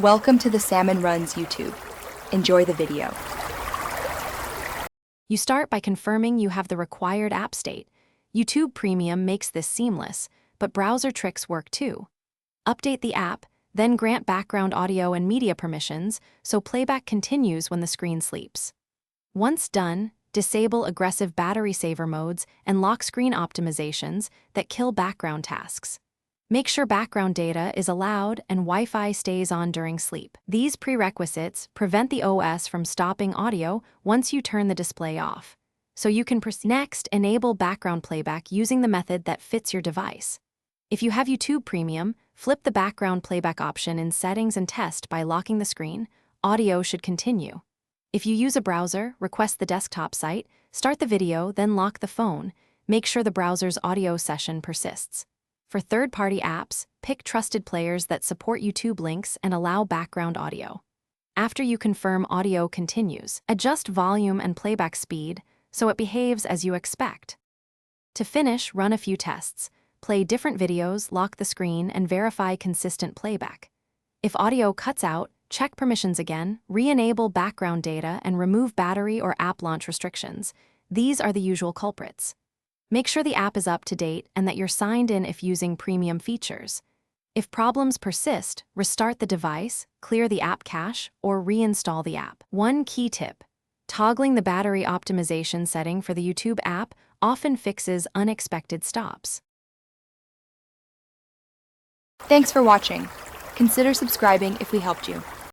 Welcome to the Salmon Runs YouTube. Enjoy the video. You start by confirming you have the required app state. YouTube Premium makes this seamless, but browser tricks work too. Update the app, then grant background audio and media permissions so playback continues when the screen sleeps. Once done, disable aggressive battery saver modes and lock screen optimizations that kill background tasks. Make sure background data is allowed and Wi-Fi stays on during sleep. These prerequisites prevent the OS from stopping audio once you turn the display off. So you can proceed. Next, enable background playback using the method that fits your device. If you have YouTube Premium, flip the background playback option in Settings and test by locking the screen. Audio should continue. If you use a browser, request the desktop site, start the video, then lock the phone. Make sure the browser's audio session persists. For third-party apps, pick trusted players that support YouTube links and allow background audio. After you confirm audio continues, adjust volume and playback speed so it behaves as you expect. To finish, run a few tests. Play different videos, lock the screen, and verify consistent playback. If audio cuts out, check permissions again, re-enable background data, and remove battery or app launch restrictions. These are the usual culprits. Make sure the app is up to date and that you're signed in if using premium features. If problems persist, restart the device, clear the app cache, or reinstall the app. One key tip: toggling the battery optimization setting for the YouTube app often fixes unexpected stops. Thanks for watching. Consider subscribing if we helped you.